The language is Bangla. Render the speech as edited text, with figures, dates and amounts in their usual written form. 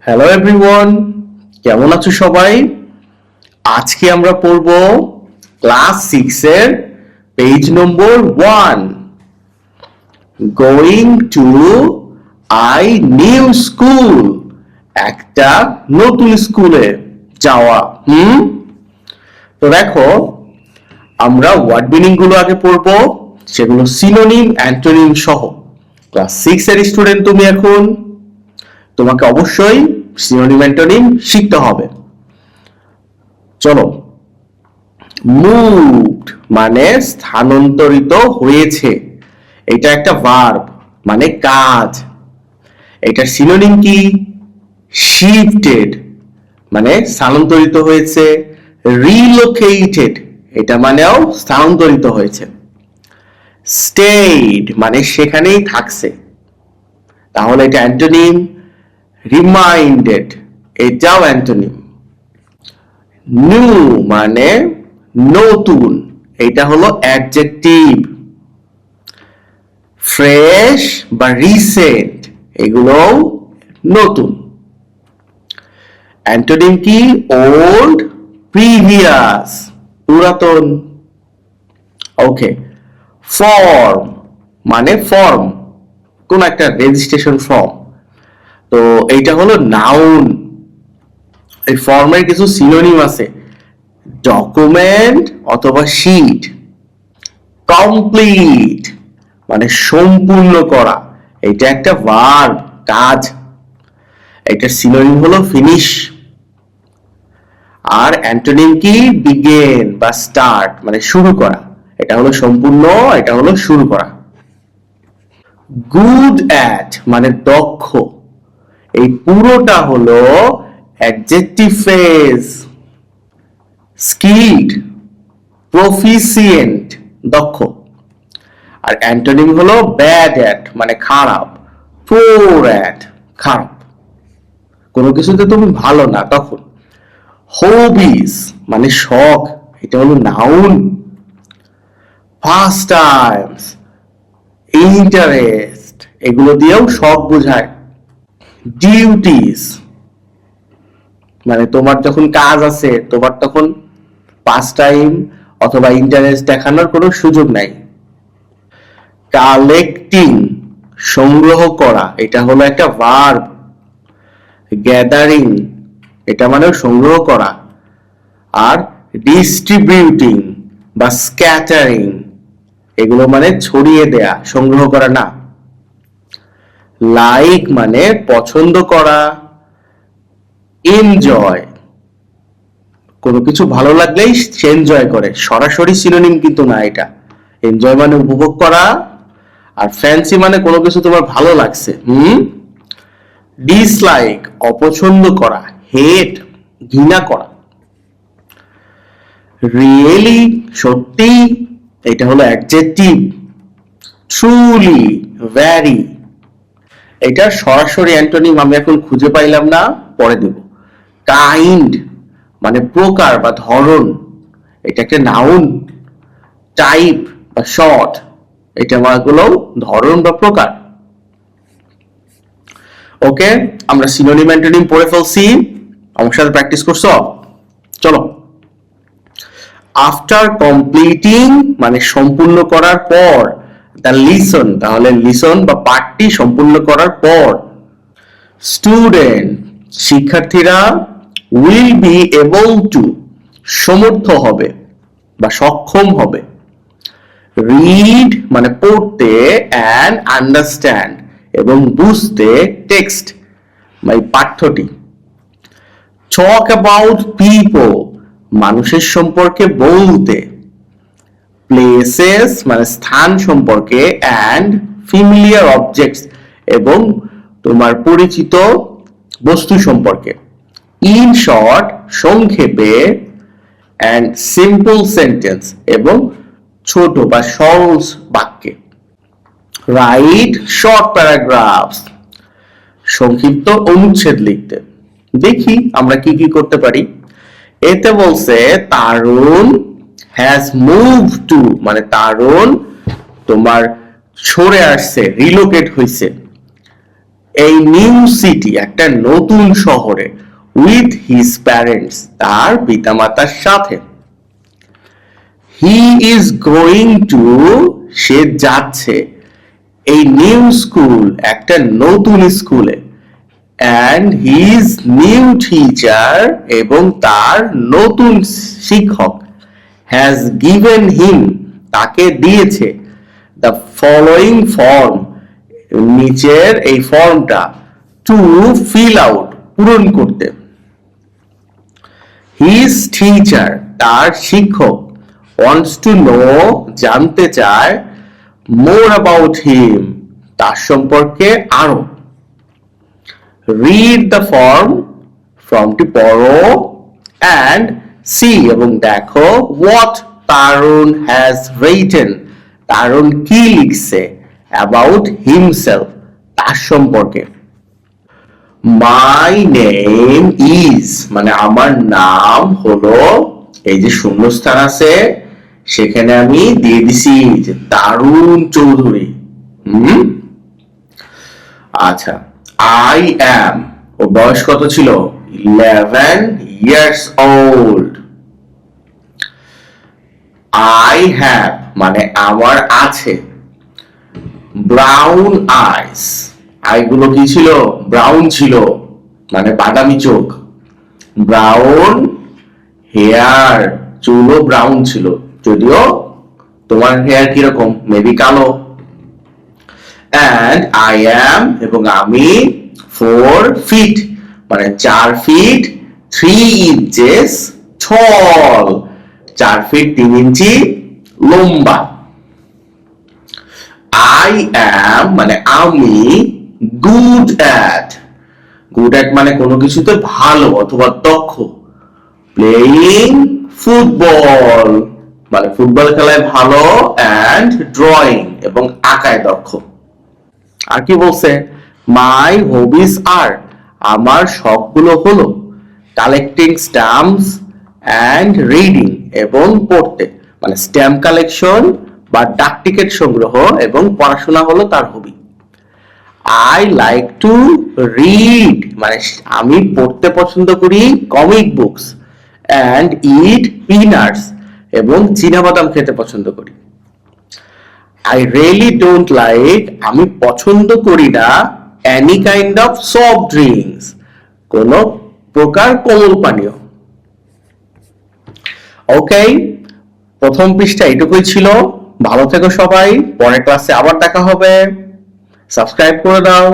হ্যালো এভরিওয়ান, কেমন আছো সবাই? আজকে আমরা পড়ব ক্লাস 6 এর page number 1, going to I knew school, একটা নতুন স্কুলে যাওয়া। তো দেখো, আমরা ওয়ার্ড মিনিং গুলো আগে পড়বো, সেগুলো সিনোনিম অ্যান্টোনিম সহ। ক্লাস 6 এর স্টুডেন্ট তুমি এখন, তোমাকে অবশ্যই সিনোনিম অ্যান্টোনিম শিখতে হবে। চলো। মুভড মানে স্থানান্তরিত হয়েছে, এটা একটা ভার্ব মানে কাজ। এটার সিনোনিম কি? শিফটেড মানে স্থানান্তরিত হয়েছে। রিলোকেটেড এটা মানেও স্থানান্তরিত হয়েছে। স্টেইড মানে সেখানেই থাকছে, তাহলে এটা অ্যান্টোনিম। রিমাইন্ডেড এটাও অ্যান্টোনিম। নিউ মানে নতুন, এটা হলো অ্যাডজেক্টিভ। ফ্রেশ বা রিসেন্ট এগুলো নতুন। অ্যান্টোনিম কি? ওল্ড, প্রিভিয়াস পুরাতন। ওকে। ফর্ম মানে ফর্ম, কোন একটা রেজিস্ট্রেশন ফর্ম। তো এইটা হলো নাউন। এই ফর্মের কিছু সিনোনিম আছে, ডকুমেন্ট অথবা শীট। কমপ্লিট মানে সম্পূর্ণ করা, এটা একটা ভার্ব কাজ। এটার সিনোনিম হলো ফিনিশ। আর অ্যান্টোনিম কি? বিগেন বা স্টার্ট মানে শুরু করা, এটা হলো সম্পূর্ণ, এটা হলো শুরু করা। গুড অ্যাট মানে দক্ষ, এই পুরোটা হলো অ্যাডজেক্টিভ ফ্রেজ। স্কিলড, প্রফিসিয়েন্ট দক্ষ। আর অ্যান্টোনিম হলো ব্যাড অ্যাট মানে খারাপ। পোর অ্যাট খারাপ, কোনো কিছুতে তুমি ভালো না তখন। হবিস মানে শখ, এটা হলো নাউন। ফার্স্ট টাইমস, ইন্টারেস্ট এগুলো দিয়েও শখ বোঝায়। ডিউটিস মানে তোমার যখন কাজ আছে, তোমার তখন পাস টাইম অথবা ইন্টারেস্ট দেখানোর কোনো সুযোগ নাই। কালেক্টিং সংগ্রহ করা, এটা হলো একটা ভার্ব। গ্যাদারিং এটা মানে সংগ্রহ করা। আর ডিস্ট্রিবিউটিং বা স্ক্যাটারিং এগুলো মানে ছড়িয়ে দেয়া, সংগ্রহ করা না। লাইক মানে পছন্দ করা। এনজয় কোনো কিছু ভালো লাগলেই সে এনজয় করে, সরাসরি সিনোনিম কিন্তু না এটা। এনজয় মানে উপভোগ করা, আর ফ্যান্সি মানে কোনো কিছু তোমার ভালো লাগছে। ডিসলাইক অপছন্দ করা। হেট ঘৃণা করা। রিয়েলি সত্যি, এটা হলো অ্যাডজেক্টিভ। ট্রুলি, ভ্যারি এটা সরাসরি অ্যান্টোনিম আমি এখন খুঁজে পাইলাম না, পরে দেব। কাইন্ড মানে প্রকার বা ধরন, এটা একটা নাউন। টাইপ বা শর্ট এটা হলো ধরন বা প্রকার। ওকে, আমরা সিনোনিম অ্যান্টোনিম পড়ে ফেলছি, আমার সাথে প্র্যাকটিস করছো? চলো। আফটার কমপ্লিটিং মানে সম্পূর্ণ করার পর। দ্য লিসন তাহলে লিসন বা পাঠটি সম্পূর্ণ করার পর। স্টুডেন্ট শিক্ষার্থীরা। উইল বি এবল টু সমর্থ হবে বা সক্ষম হবে। রিড মানে পড়তে, অ্যান্ড আন্ডারস্ট্যান্ড এবং বুঝতে টেক্সট মানে পাঠ্যটি। টক অ্যাবাউট পিপল মানুষের সম্পর্কে বলতে। প্লেসেস মানে স্থান সম্পর্কে, অ্যান্ড ফ্যামিলিয়ার অবজেক্টস এবং তোমার পরিচিত বস্তু সম্পর্কে। ইন শর্ট সংক্ষেপে, অ্যান্ড সিম্পল সেন্টেন্স এবং ছোট বা সহজ বাক্যে। রাইট শর্ট প্যারাগ্রাফস সংক্ষিপ্ত অনুচ্ছেদ লিখতে। দেখি আমরা কি কি করতে পারি। এতে বলছে তারুণ হ্যাজ মুভ টু মানে তারুণ তোমার সরে আসছে, রিলোকেট হয়েছে। a new city, একটা নতুন শহরে, with his parents, তার পিতামাতার সাথে। he is going to, সে যাচ্ছে, a new school, একটা নতুন স্কুলে, and his new teacher, এবং তার নতুন শিক্ষক, has given him, তাকে দিয়েছে, the following form, নিচের এই ফর্মটা, to fill out, পূরণ করতে। his teacher, তার শিক্ষক, wants to know, জানতে চায়, more about him, তার সম্পর্কে আরো। read the form, ফর্মটি পড়ো, and see, এবং দেখো, what Tarun has written, Tarun কি লিখছে, about himself, তার সম্পর্কে। my name is, মানে আমার নাম হলো, এই যে শূন্যস্থান আছে সেখানে আমি দিয়ে দিছি যে তারুণ চৌধুরী। আচ্ছা, I am, ওর বয়স কত ছিল? 11 years old. I have, মানে আমার আছে, brown eyes, আইগুলো কি ছিল? ব্রাউন ছিল, মানে বাদামি চোখ। ব্রাউন হেয়ার, চুলও ব্রাউন ছিল, যদিও তোমার হেয়ার কিরকম, মেবি কালো। and I am, এবং আমি 4 feet, মানে 4 feet 3 inches tall, 4 feet 3 ইঞ্চি লম্বা। I am, মানে আমি good at, মানে কোনো কিছুতে ভালো অথবা দক্ষ। playing football, মানে ফুটবল খেলায় ভালো, and drawing, এবং আঁকায় দক্ষ। আর কি বলছে? my hobbies are, আমার শখগুলো হলো collecting stamps and reading, এবং পড়তে, মানে স্ট্যাম্প কালেকশন বা ডাক টিকিট সংগ্রহ এবং পড়াশোনা হলো তার হবি। I like to read, মানে আমি পড়তে পছন্দ করি comic books, and eat peanuts, এবং চীনাবাদাম খেতে পছন্দ করি। I really don't like, আমি পছন্দ করি না any kind of soft drinks, কোন প্রকার কোমল পানীয়। ওকে, প্রথম পৃষ্ঠা এটুকুই ছিল। ভালো থেকো সবাই, পরের ক্লাসে আবার দেখা হবে। সাবস্ক্রাইব করে দাও।